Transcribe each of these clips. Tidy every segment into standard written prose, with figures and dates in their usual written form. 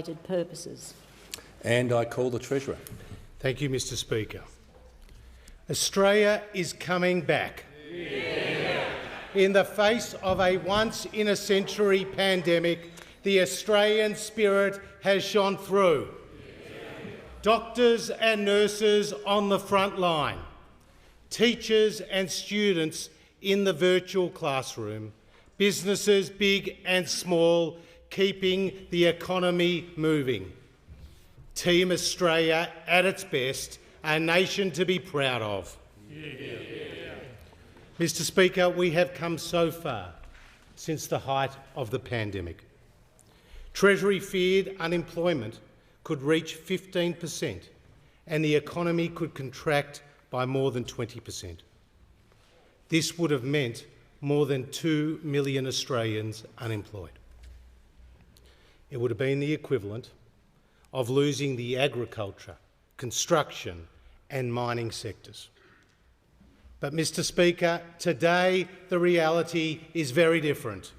purposes. And I call the Treasurer. Thank you, Mr Speaker. Australia is coming back. Yeah. In the face of a once-in-a-century pandemic, the Australian spirit has shone through. Yeah. Doctors and nurses on the front line, teachers and students in the virtual classroom, businesses big and small, keeping the economy moving. Team Australia at its best, a nation to be proud of. Yeah. Mr Speaker, we have come so far since the height of the pandemic. Treasury feared unemployment could reach 15% and the economy could contract by more than 20%. This would have meant more than 2 million Australians unemployed. It would have been the equivalent of losing the agriculture, construction and mining sectors. But, Mr Speaker, today the reality is very different.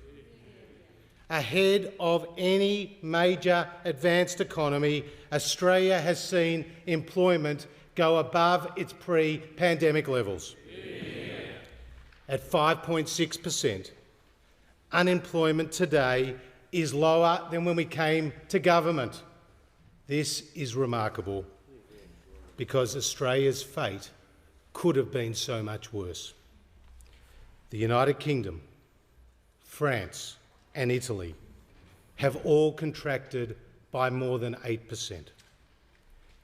Ahead of any major advanced economy, Australia has seen employment go above its pre-pandemic levels. At 5.6%, unemployment today is lower than when we came to government. This is remarkable because Australia's fate could have been so much worse. The United Kingdom, France and Italy have all contracted by more than 8%.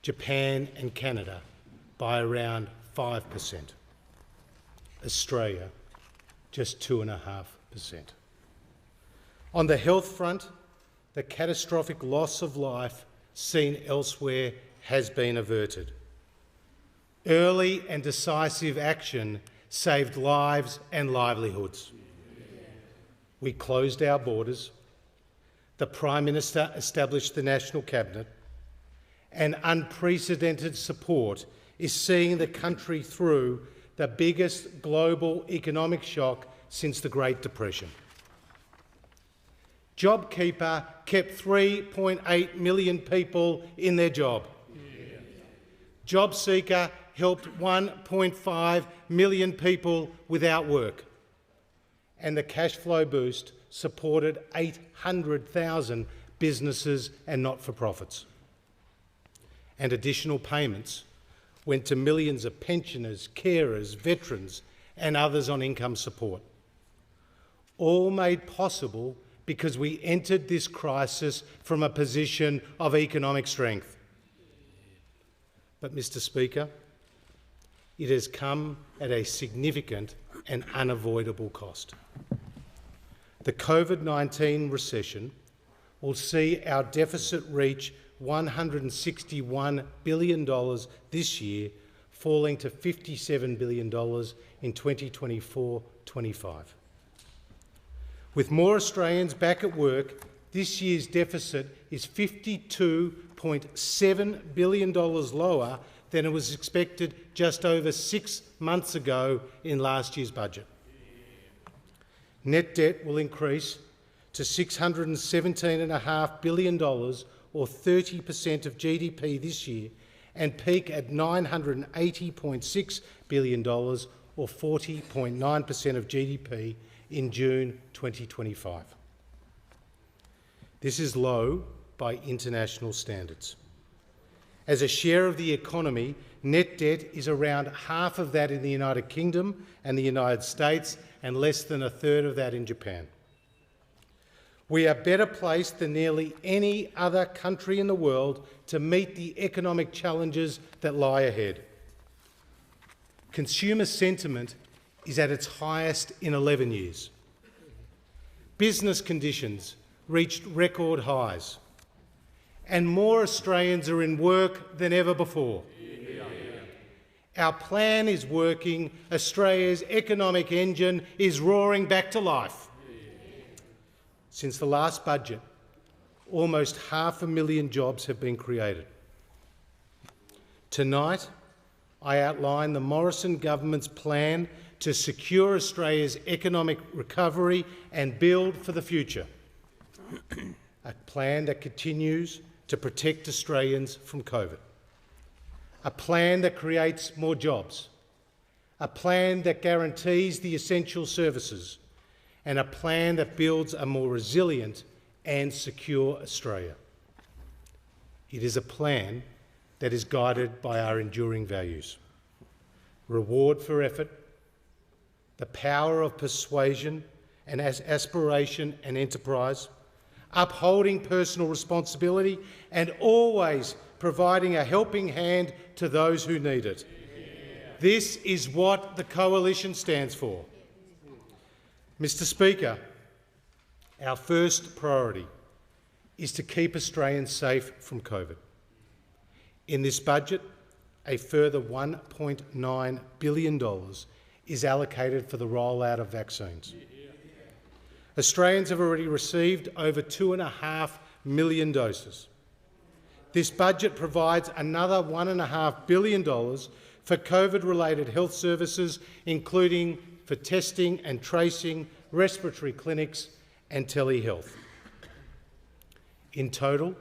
Japan and Canada by around 5%. Australia just 2.5%. On the health front, the catastrophic loss of life seen elsewhere has been averted. Early and decisive action saved lives and livelihoods. We closed our borders, the Prime Minister established the National Cabinet, and unprecedented support is seeing the country through the biggest global economic shock since the Great Depression. JobKeeper kept 3.8 million people in their job. Yeah. JobSeeker helped 1.5 million people without work. And the cash flow boost supported 800,000 businesses and not-for-profits. And additional payments went to millions of pensioners, carers, veterans and others on income support. All made possible because we entered this crisis from a position of economic strength. But, Mr Speaker, it has come at a significant and unavoidable cost. The COVID-19 recession will see our deficit reach $161 billion this year, falling to $57 billion in 2024-25. With more Australians back at work, this year's deficit is $52.7 billion lower than it was expected just over 6 months ago in last year's budget. Net debt will increase to $617.5 billion, or 30% of GDP this year, and peak at $980.6 billion, or 40.9% of GDP in June 2025. This is low by international standards. As a share of the economy, net debt is around half of that in the United Kingdom and the United States, and less than a third of that in Japan. We are better placed than nearly any other country in the world to meet the economic challenges that lie ahead. Consumer sentiment is at its highest in 11 years. Business conditions reached record highs, and more Australians are in work than ever before. Yeah. Our plan is working. Australia's economic engine is roaring back to life. Since the last budget, almost 500,000 jobs have been created. Tonight, I outline the Morrison government's plan to secure Australia's economic recovery and build for the future. a plan that continues to protect Australians from COVID, a plan that creates more jobs, a plan that guarantees the essential services, and a plan that builds a more resilient and secure Australia. It is a plan that is guided by our enduring values: reward for effort, the power of persuasion and aspiration and enterprise, upholding personal responsibility, and always providing a helping hand to those who need it. This is what the Coalition stands for. Mr. Speaker, our first priority is to keep Australians safe from COVID. In this budget, a further $1.9 billion is allocated for the rollout of vaccines. Australians have already received over 2.5 million doses. This budget provides another $1.5 billion for COVID-related health services, including for testing and tracing, respiratory clinics and telehealth. In total,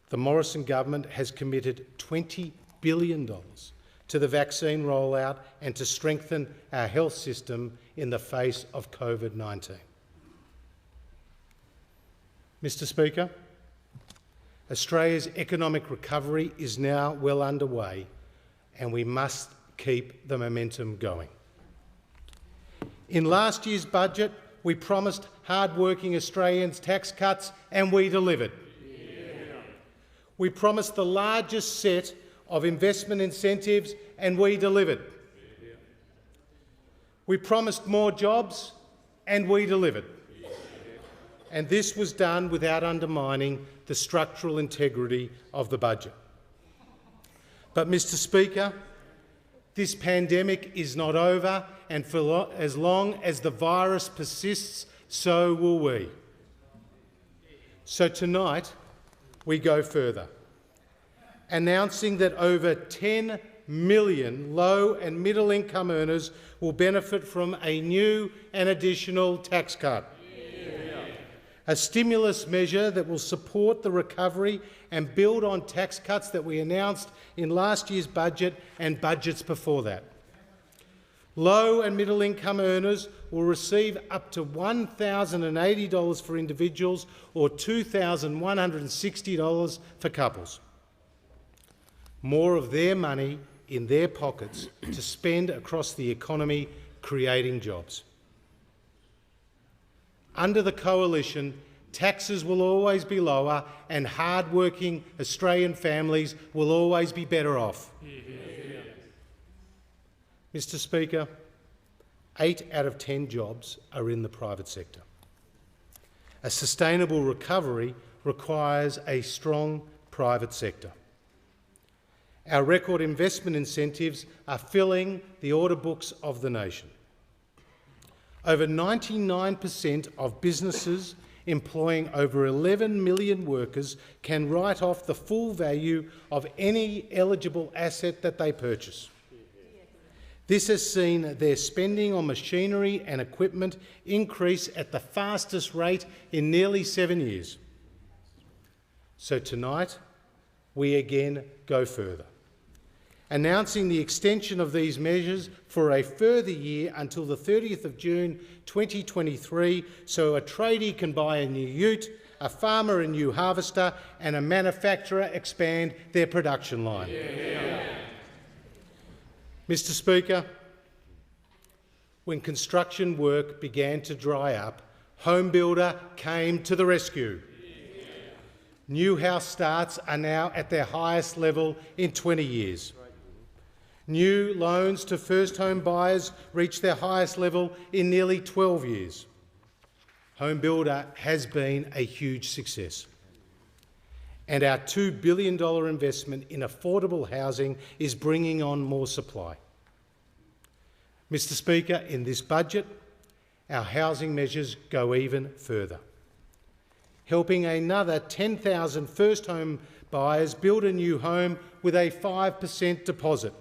the Morrison government has committed $20 billion to the vaccine rollout and to strengthen our health system in the face of COVID-19. Mr. Speaker, Australia's economic recovery is now well underway, and we must keep the momentum going. In last year's budget, we promised hard-working Australians tax cuts, and we delivered. We promised the largest set of investment incentives, and we delivered. We promised more jobs, and we delivered. And this was done without undermining the structural integrity of the budget. But, Mr. Speaker, this pandemic is not over, and for as long as the virus persists, so will we. So tonight, we go further, announcing that over 10 million low and middle income earners will benefit from a new and additional tax cut. A stimulus measure that will support the recovery and build on tax cuts that we announced in last year's budget and budgets before that. Low and middle income earners will receive up to $1,080 for individuals or $2,160 for couples. More of their money in their pockets to spend across the economy, creating jobs. Under the Coalition, taxes will always be lower and hard-working Australian families will always be better off. Mr. Speaker, 8 out of 10 jobs are in the private sector. A sustainable recovery requires a strong private sector. Our record investment incentives are filling the order books of the nation. Over 99% of businesses employing over 11 million workers can write off the full value of any eligible asset that they purchase. This has seen their spending on machinery and equipment increase at the fastest rate in nearly 7 years. So tonight, we again go further, announcing the extension of these measures for a further year until the 30th of June 2023, so a tradie can buy a new ute, a farmer a new harvester, and a manufacturer expand their production line. Mr. Speaker, when construction work began to dry up, HomeBuilder came to the rescue. New house starts are now at their highest level in 20 years. New loans to first home buyers reached their highest level in nearly 12 years. HomeBuilder has been a huge success. And our $2 billion investment in affordable housing is bringing on more supply. Mr. Speaker, in this budget, our housing measures go even further, helping another 10,000 first home buyers build a new home with a 5% deposit,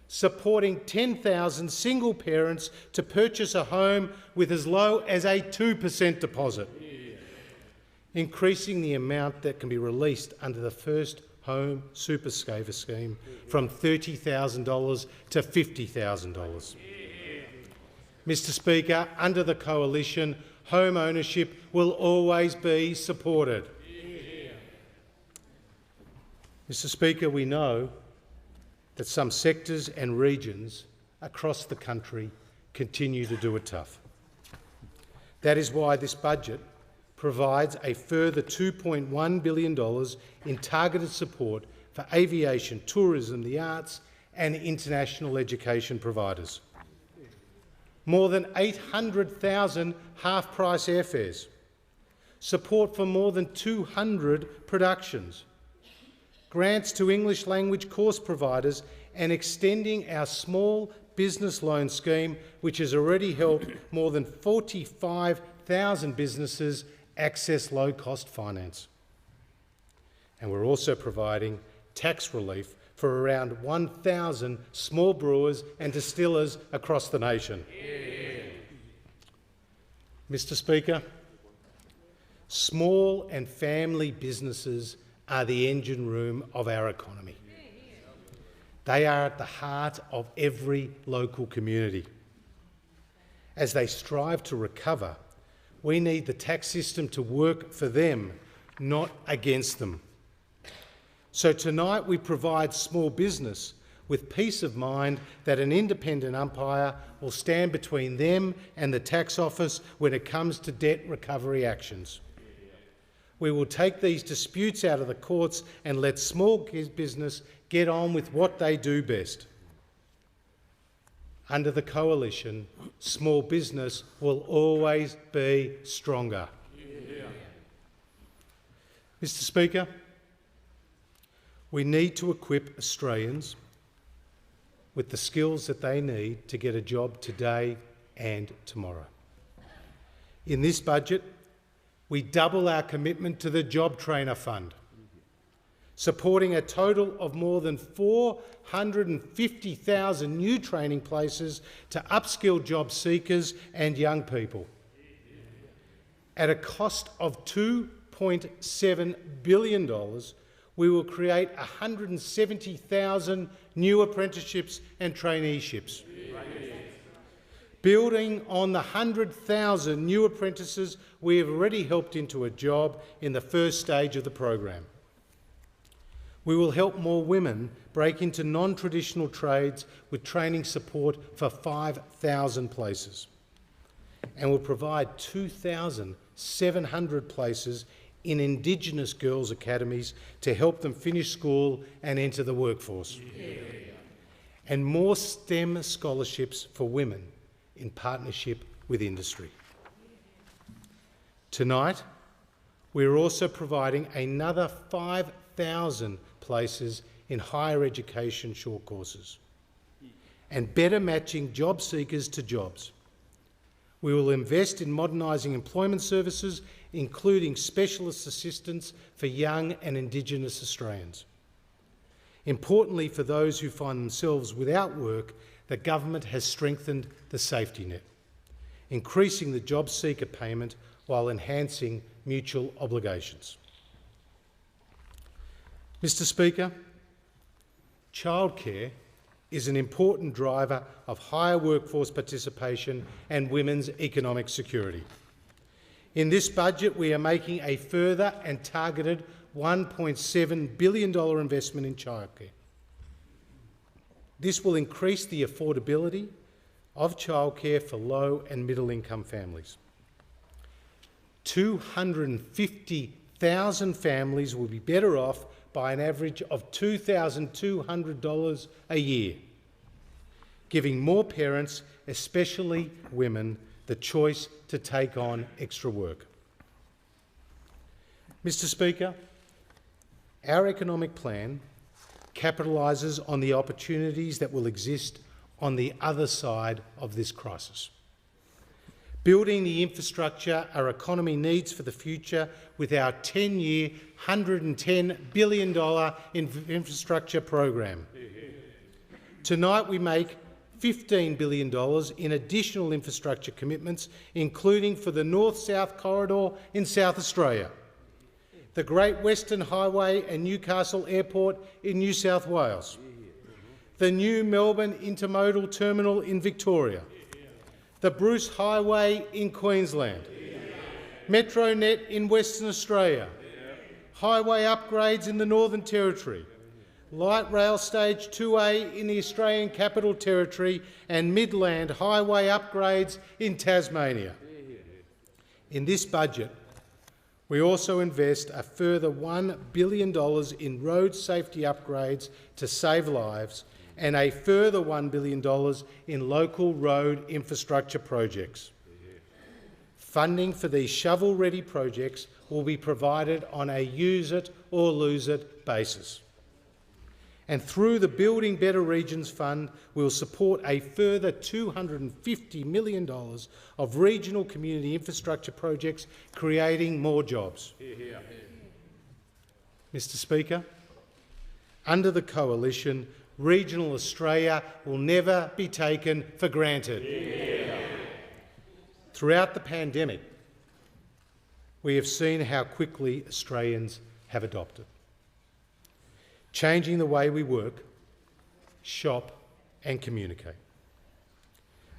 supporting 10,000 single parents to purchase a home with as low as a 2% deposit, increasing the amount that can be released under the First Home Super Saver scheme from $30,000 to $50,000. Mr Speaker, under the Coalition, home ownership will always be supported. Mr Speaker, we know that some sectors and regions across the country continue to do it tough. That is why this budget provides a further $2.1 billion in targeted support for aviation, tourism, the arts and international education providers. More than 800,000 half-price airfares, support for more than 200 productions, grants to English language course providers and extending our small business loan scheme, which has already helped more than 45,000 businesses access low-cost finance. And we're also providing tax relief for around 1,000 small brewers and distillers across the nation. Mr Speaker, small and family businesses are the engine room of our economy. They are at the heart of every local community. As they strive to recover, we need the tax system to work for them, not against them. So tonight we provide small business with peace of mind that an independent umpire will stand between them and the tax office when it comes to debt recovery actions. We will take these disputes out of the courts and let small business get on with what they do best. Under the Coalition, small business will always be stronger. Mr Speaker, we need to equip Australians with the skills that they need to get a job today and tomorrow. In this budget, we double our commitment to the Job Trainer Fund, supporting a total of more than 450,000 new training places to upskill job seekers and young people. At a cost of $2.7 billion, we will create 170,000 new apprenticeships and traineeships. Building on the 100,000 new apprentices we have already helped into a job in the first stage of the program. We will help more women break into non-traditional trades with training support for 5,000 places. And will provide 2,700 places in Indigenous girls' academies to help them finish school and enter the workforce. And more STEM scholarships for women in partnership with industry. Tonight, we are also providing another 5,000 places in higher education short courses and better matching job seekers to jobs. We will invest in modernising employment services, including specialist assistance for young and Indigenous Australians. Importantly, for those who find themselves without work, the government has strengthened the safety net, increasing the job seeker payment while enhancing mutual obligations. Mr Speaker, childcare is an important driver of higher workforce participation and women's economic security. In this budget, we are making a further and targeted $1.7 billion investment in childcare. This will increase the affordability of childcare for low and middle income families. 250,000 families will be better off by an average of $2,200 a year, giving more parents, especially women, the choice to take on extra work. Mr Speaker, our economic plan capitalises on the opportunities that will exist on the other side of this crisis. Building the infrastructure our economy needs for the future with our 10-year, $110 billion infrastructure program. Tonight we make $15 billion in additional infrastructure commitments, including for the North-South corridor in South Australia, the Great Western Highway and Newcastle Airport in New South Wales, the new Melbourne Intermodal Terminal in Victoria, the Bruce Highway in Queensland, Metronet in Western Australia, highway upgrades in the Northern Territory, Light Rail Stage 2A in the Australian Capital Territory and Midland highway upgrades in Tasmania. In this budget, we also invest a further $1 billion in road safety upgrades to save lives and a further $1 billion in local road infrastructure projects. Funding for these shovel-ready projects will be provided on a use-it-or-lose-it basis. And through the Building Better Regions Fund, we will support a further $250 million of regional community infrastructure projects, creating more jobs. Mr Speaker, under the Coalition, regional Australia will never be taken for granted. Throughout the pandemic, we have seen how quickly Australians have adopted, changing the way we work, shop and communicate,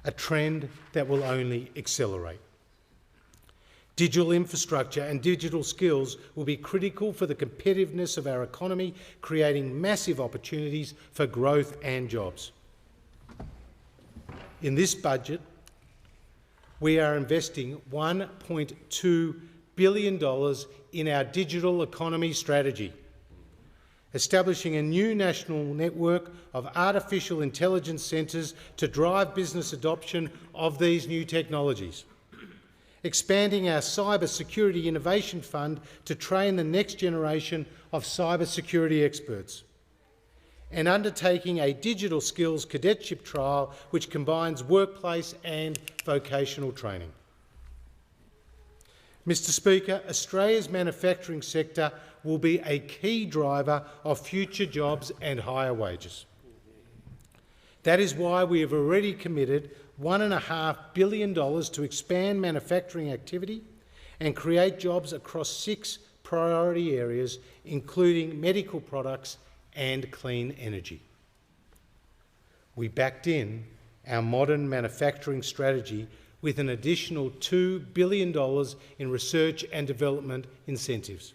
a trend that will only accelerate. Digital infrastructure and digital skills will be critical for the competitiveness of our economy, creating massive opportunities for growth and jobs. In this budget, we are investing $1.2 billion in our digital economy strategy, establishing a new national network of artificial intelligence centres to drive business adoption of these new technologies, expanding our Cyber Security Innovation Fund to train the next generation of cyber security experts, and undertaking a digital skills cadetship trial which combines workplace and vocational training. Mr Speaker, Australia's manufacturing sector will be a key driver of future jobs and higher wages. That is why we have already committed $1.5 billion to expand manufacturing activity and create jobs across 6 priority areas, including medical products and clean energy. We backed in our modern manufacturing strategy with an additional $2 billion in research and development incentives.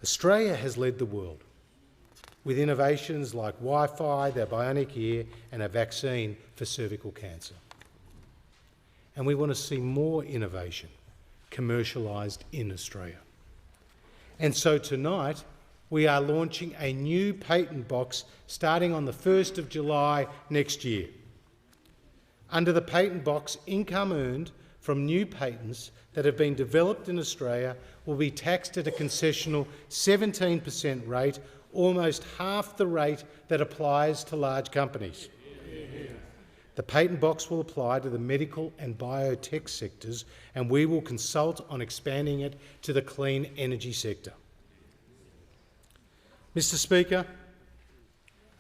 Australia has led the world with innovations like Wi-Fi, the bionic ear and a vaccine for cervical cancer. And we want to see more innovation commercialised in Australia. And so tonight, we are launching a new patent box starting on the 1st of July next year. Under the patent box, income earned from new patents that have been developed in Australia will be taxed at a concessional 17% rate, almost half the rate that applies to large companies. The patent box will apply to the medical and biotech sectors, and we will consult on expanding it to the clean energy sector. Mr Speaker,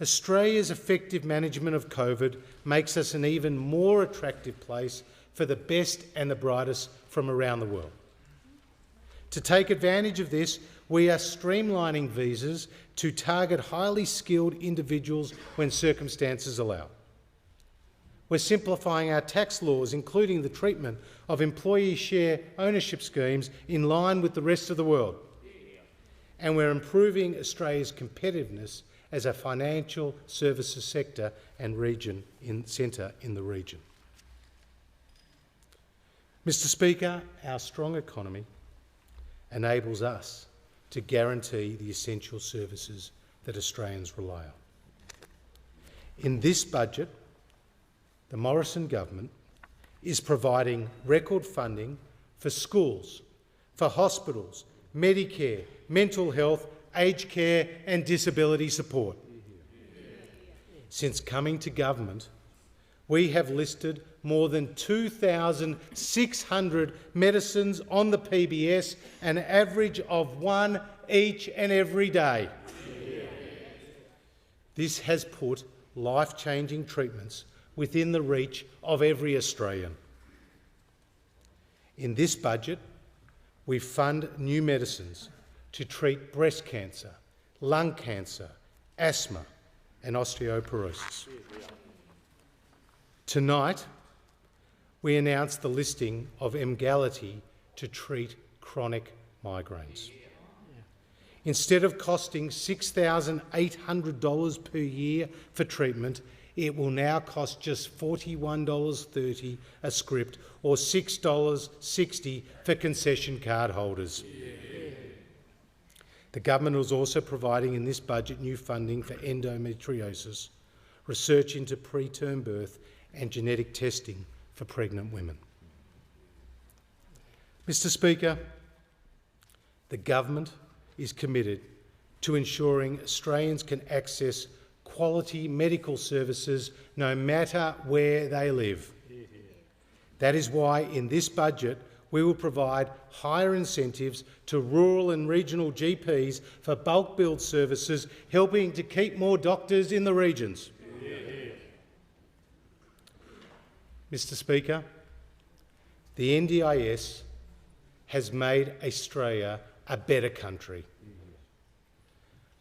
Australia's effective management of COVID makes us an even more attractive place for the best and the brightest from around the world. To take advantage of this, we are streamlining visas to target highly skilled individuals when circumstances allow. We're simplifying our tax laws, including the treatment of employee share ownership schemes in line with the rest of the world. And we're improving Australia's competitiveness as a financial services sector and centre in the region. Mr Speaker, our strong economy enables us to guarantee the essential services that Australians rely on. In this budget, the Morrison government is providing record funding for schools, for hospitals, Medicare, mental health, aged care and disability support. Since coming to government, we have listed more than 2,600 medicines on the PBS, an average of 1 each and every day. This has put life-changing treatments within the reach of every Australian. In this budget, We fund new medicines to treat breast cancer, lung cancer, asthma and osteoporosis. Tonight, we announce the listing of Emgality to treat chronic migraines. Instead of costing $6,800 per year for treatment, it will now cost just $41.30 a script or $6.60 for concession card holders. The government is also providing in this budget new funding for endometriosis, research into preterm birth and genetic testing for pregnant women. Mr. Speaker, the government is committed to ensuring Australians can access quality medical services no matter where they live. That is why in this budget we will provide higher incentives to rural and regional GPs for bulk billed services, helping to keep more doctors in the regions. Mr. Speaker, the NDIS has made Australia a better country,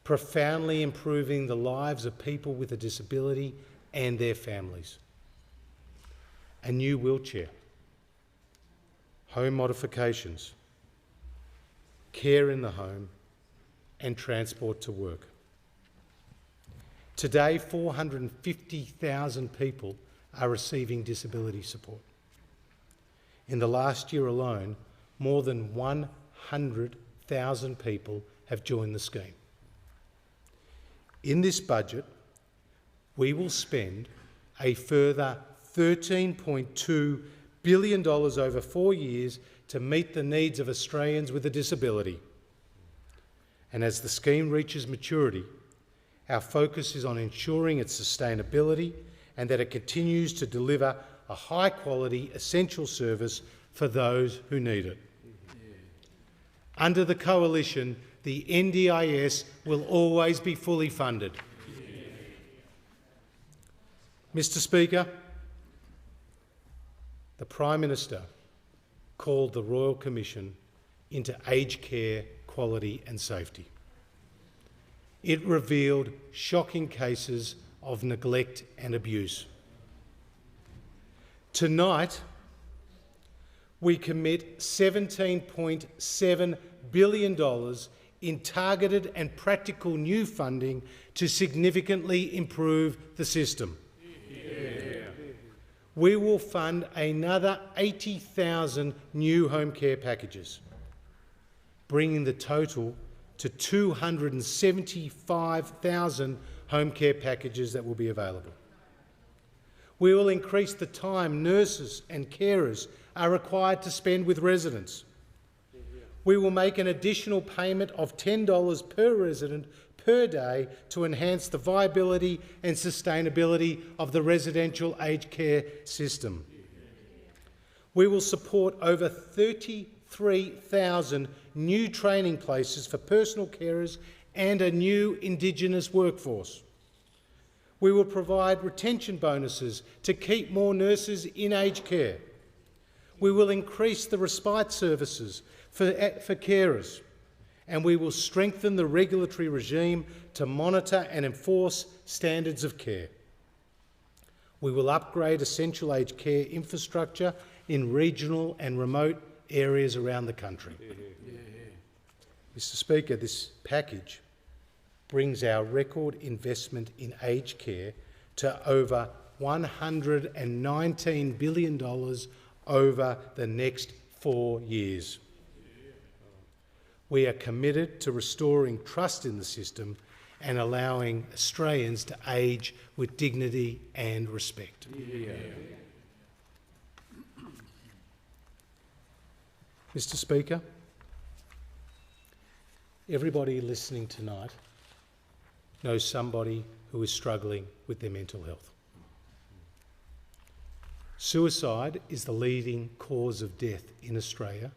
profoundly improving the lives of people with a disability and their families. A new wheelchair, home modifications, care in the home and transport to work. Today, 450,000 people are receiving disability support. In the last year alone, more than 100,000 people have joined the scheme. In this budget, we will spend a further $13.2 billion over 4 years to meet the needs of Australians with a disability. And as the scheme reaches maturity, our focus is on ensuring its sustainability and that it continues to deliver a high-quality, essential service for those who need it. Under the Coalition, the NDIS will always be fully funded. Mr. Speaker, the Prime Minister called the Royal Commission into aged care quality and safety. It revealed shocking cases of neglect and abuse. Tonight, we commit $17.7 billion in targeted and practical new funding to significantly improve the system. We will fund another 80,000 new home care packages, bringing the total to 275,000 home care packages that will be available. We will increase the time nurses and carers are required to spend with residents. We will make an additional payment of $10 per resident per day to enhance the viability and sustainability of the residential aged care system. We will support over 33,000 new training places for personal carers and a new Indigenous workforce. We will provide retention bonuses to keep more nurses in aged care. We will increase the respite services for carers, and we will strengthen the regulatory regime to monitor and enforce standards of care. We will upgrade essential aged care infrastructure in regional and remote areas around the country. Mr. Speaker, this package brings our record investment in aged care to over $119 billion over the next 4 years. We are committed to restoring trust in the system and allowing Australians to age with dignity and respect. Mr. Speaker, everybody listening tonight knows somebody who is struggling with their mental health. Suicide is the leading cause of death in Australia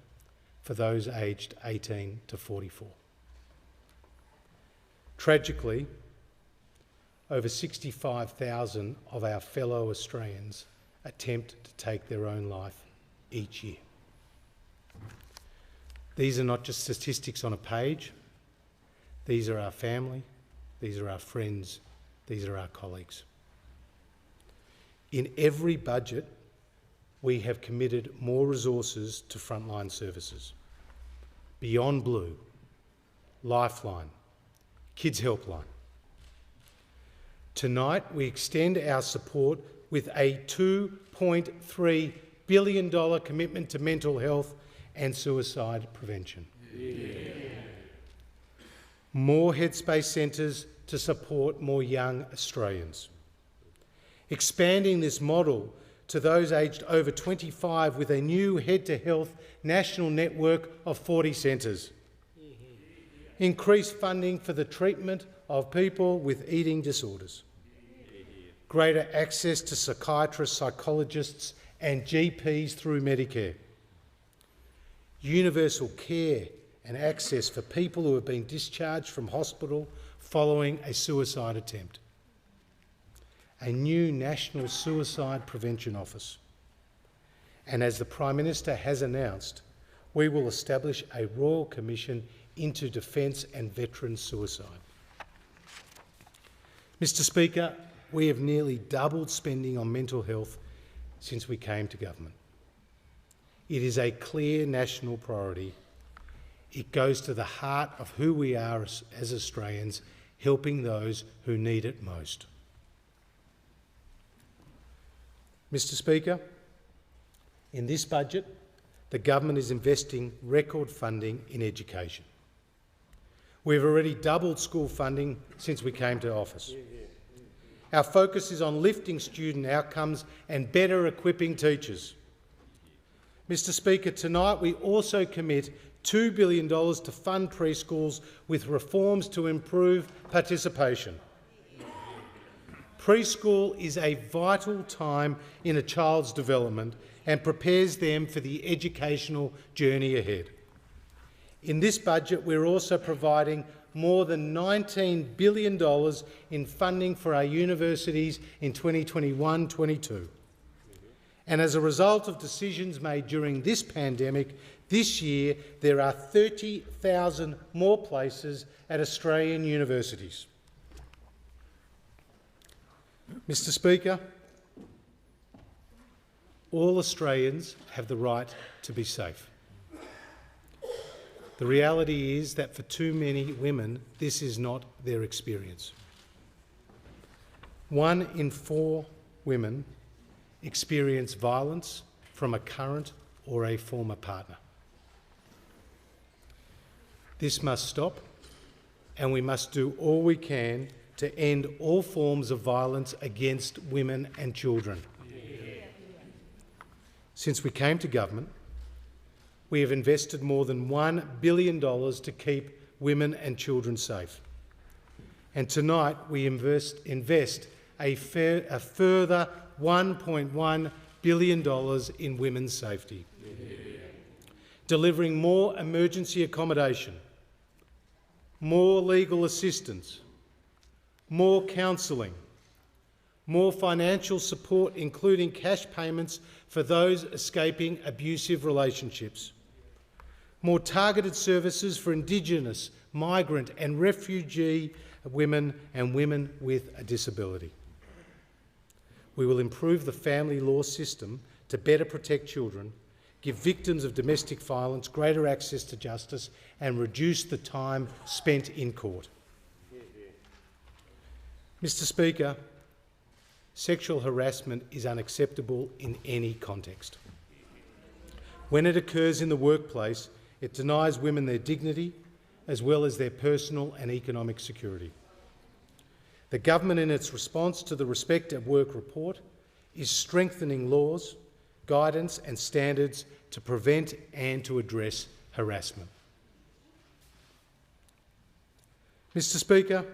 for those aged 18 to 44. Tragically, over 65,000 of our fellow Australians attempt to take their own life each year. These are not just statistics on a page. These are our family, these are our friends, these are our colleagues. In every budget, we have committed more resources to frontline services. Beyond Blue, Lifeline, Kids Helpline. Tonight, we extend our support with a $2.3 billion commitment to mental health and suicide prevention. Yeah. More Headspace centres to support more young Australians. Expanding this model to those aged over 25 with a new Head to Health national network of 40 centres. Increased funding for the treatment of people with eating disorders. Greater access to psychiatrists, psychologists and GPs through Medicare. Universal care and access for people who have been discharged from hospital following a suicide attempt. A new National Suicide Prevention Office. And as the Prime Minister has announced, we will establish a Royal Commission into defence and veteran suicide. Mr Speaker, we have nearly doubled spending on mental health since we came to government. It is a clear national priority. It goes to the heart of who we are as Australians, helping those who need it most. Mr Speaker, in this budget, the government is investing record funding in education. We've already doubled school funding since we came to office. Our focus is on lifting student outcomes and better equipping teachers. Mr Speaker, tonight we also commit $2 billion to fund preschools with reforms to improve participation. Preschool is a vital time in a child's development and prepares them for the educational journey ahead. In this budget, we're also providing more than $19 billion in funding for our universities in 2021-22. And as a result of decisions made during this pandemic, this year there are 30,000 more places at Australian universities. Mr Speaker, all Australians have the right to be safe. The reality is that for too many women, this is not their experience. 1 in 4 women experience violence from a current or a former partner. This must stop, and we must do all we can to end all forms of violence against women and children. Yeah. Since we came to government, we have invested more than $1 billion to keep women and children safe. And tonight we invest a further $1.1 billion in women's safety. Yeah. Delivering more emergency accommodation, more legal assistance, more counselling, more financial support, including cash payments for those escaping abusive relationships, more targeted services for Indigenous, migrant and refugee women and women with a disability. We will improve the family law system to better protect children, give victims of domestic violence greater access to justice and reduce the time spent in court. Mr Speaker, sexual harassment is unacceptable in any context. When it occurs in the workplace, it denies women their dignity as well as their personal and economic security. The government, in its response to the Respect at Work report, is strengthening laws, guidance and standards to prevent and to address harassment. Mr Speaker,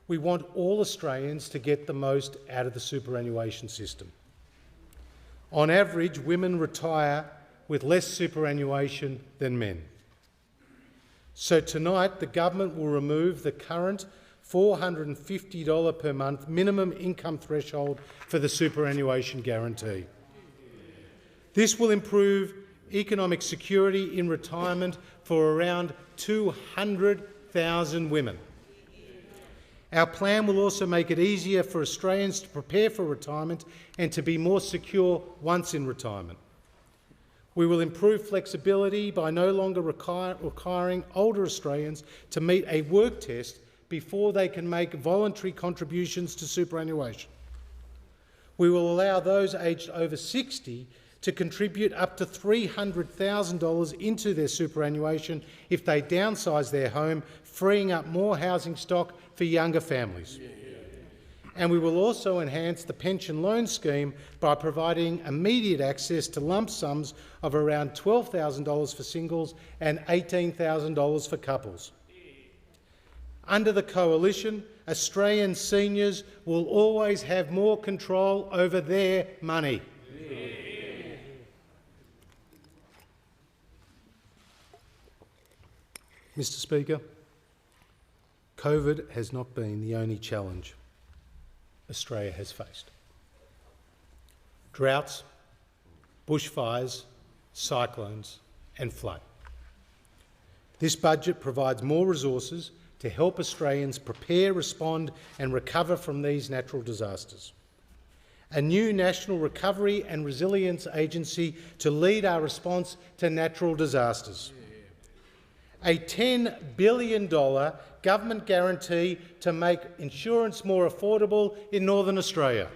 we want all Australians to get the most out of the superannuation system. On average, women retire with less superannuation than men. So tonight, the government will remove the current $450 per month minimum income threshold for the superannuation guarantee. This will improve economic security in retirement for around 200,000 women. Our plan will also make it easier for Australians to prepare for retirement and to be more secure once in retirement. We will improve flexibility by no longer requiring older Australians to meet a work test before they can make voluntary contributions to superannuation. We will allow those aged over 60 to contribute up to $300,000 into their superannuation if they downsize their home, freeing up more housing stock for younger families. And we will also enhance the pension loan scheme by providing immediate access to lump sums of around $12,000 for singles and $18,000 for couples. Under the Coalition, Australian seniors will always have more control over their money. Mr. Speaker, COVID has not been the only challenge Australia has faced. Droughts, bushfires, cyclones and flood. This budget provides more resources to help Australians prepare, respond and recover from these natural disasters. A new National Recovery and Resilience Agency to lead our response to natural disasters. A $10 billion government guarantee to make insurance more affordable in Northern Australia.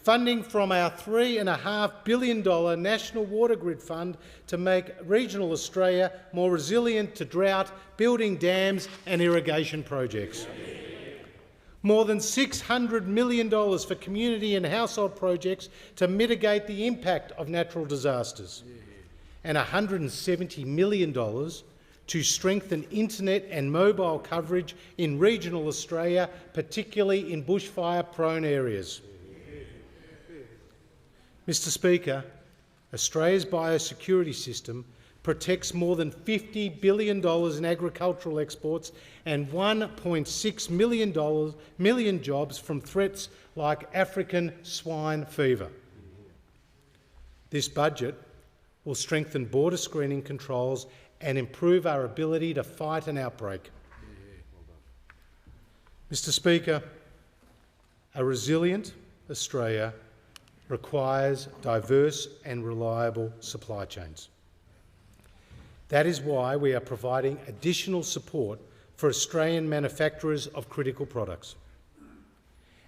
Funding from our $3.5 billion National Water Grid Fund to make regional Australia more resilient to drought, building dams and irrigation projects. More than $600 million for community and household projects to mitigate the impact of natural disasters. And $170 million to strengthen internet and mobile coverage in regional Australia, particularly in bushfire-prone areas. Mr. Speaker, Australia's biosecurity system protects more than $50 billion in agricultural exports and 1.6 million jobs from threats like African swine fever. This budget will strengthen border screening controls and improve our ability to fight an outbreak. Mr. Speaker, a resilient Australia requires diverse and reliable supply chains. That is why we are providing additional support for Australian manufacturers of critical products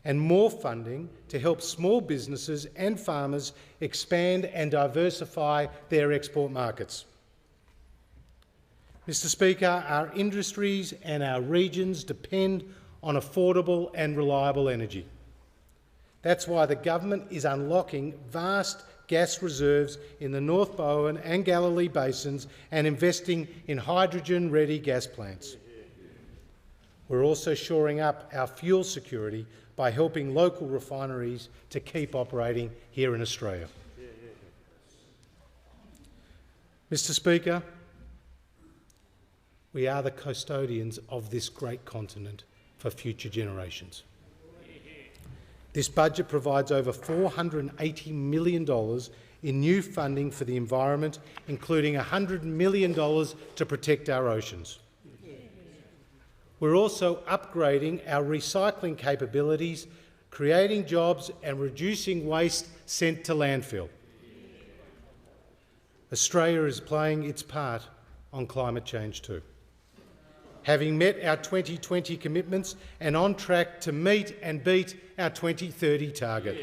and more funding to help small businesses and farmers expand and diversify their export markets. Mr. Speaker, our industries and our regions depend on affordable and reliable energy. That's why the government is unlocking vast gas reserves in the North Bowen and Galilee basins and investing in hydrogen-ready gas plants. We're also shoring up our fuel security by helping local refineries to keep operating here in Australia. Mr. Speaker, we are the custodians of this great continent for future generations. This budget provides over $480 million in new funding for the environment, including $100 million to protect our oceans. We're also upgrading our recycling capabilities, creating jobs and reducing waste sent to landfill. Australia is playing its part on climate change too, having met our 2020 commitments and on track to meet and beat our 2030 target.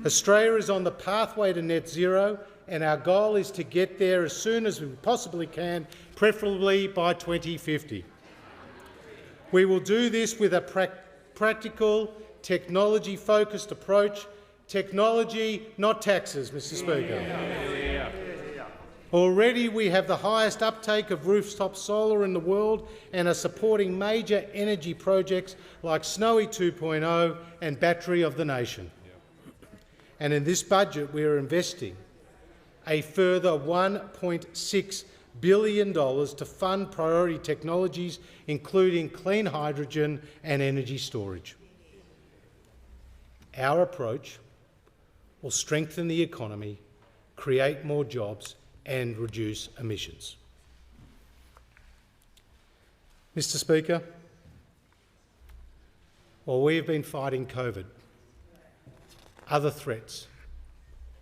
Australia is on the pathway to net zero, and our goal is to get there as soon as we possibly can, preferably by 2050. We will do this with a practical, technology-focused approach. Technology, not taxes, Mr. Speaker. Already we have the highest uptake of rooftop solar in the world and are supporting major energy projects like Snowy 2.0 and Battery of the Nation. And in this budget we are investing a further $1.6 billion to fund priority technologies, including clean hydrogen and energy storage. Our approach will strengthen the economy create more jobs and reduce emissions. Mr. Speaker, while we have been fighting COVID, other threats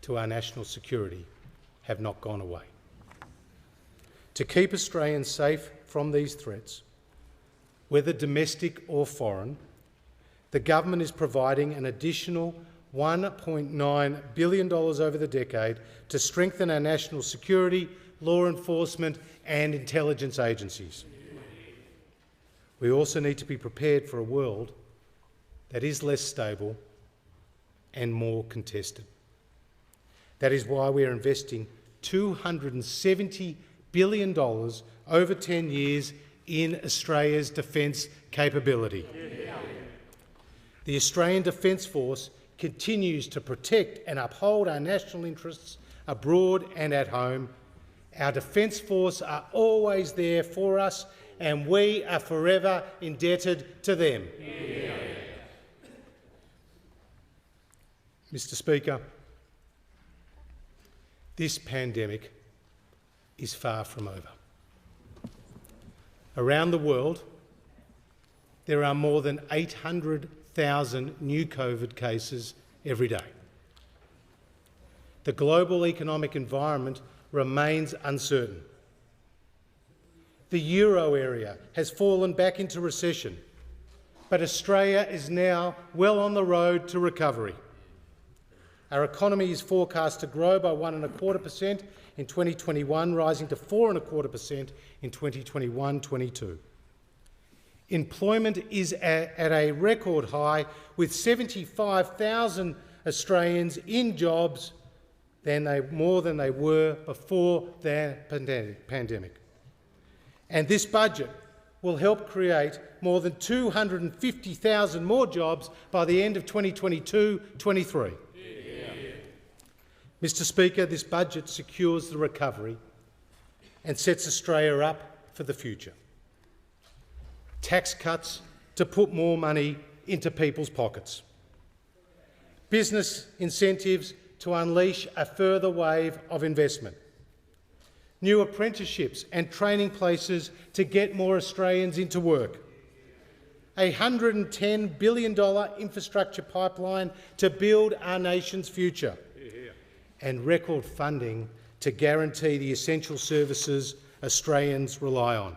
to our national security have not gone away. To keep Australians safe from these threats, whether domestic or foreign, the government is providing an additional $1.9 billion over the decade to strengthen our national security, law enforcement and intelligence agencies. We also need to be prepared for a world that is less stable and more contested. That is why we are investing $270 billion over 10 years in Australia's defence capability. The Australian Defence Force continues to protect and uphold our national interests abroad and at home. Our Defence Force are always there for us, and we are forever indebted to them. Mr. Speaker, this pandemic is far from over. Around the world, there are more than 800,000 new COVID cases every day. The global economic environment remains uncertain. The euro area has fallen back into recession, but Australia is now well on the road to recovery. Our economy is forecast to grow by 1.25% in 2021, rising to 4.25% in 2021-22. Employment is at a record high, with 75,000 Australians in jobs more than they were before the pandemic. And this budget will help create more than 250,000 more jobs by the end of 2022-23. Mr. Speaker, this budget secures the recovery and sets Australia up for the future. Tax cuts to put more money into people's pockets. Business incentives to unleash a further wave of investment. New apprenticeships and training places to get more Australians into work. A $110 billion infrastructure pipeline to build our nation's future. And record funding to guarantee the essential services Australians rely on.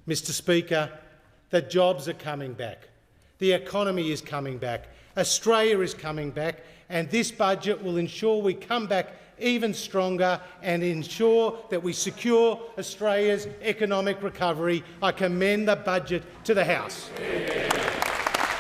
Mr. Speaker, the jobs are coming back, the economy is coming back, Australia is coming back, and this budget will ensure we come back even stronger and ensure that we secure Australia's economic recovery. I commend the budget to the House.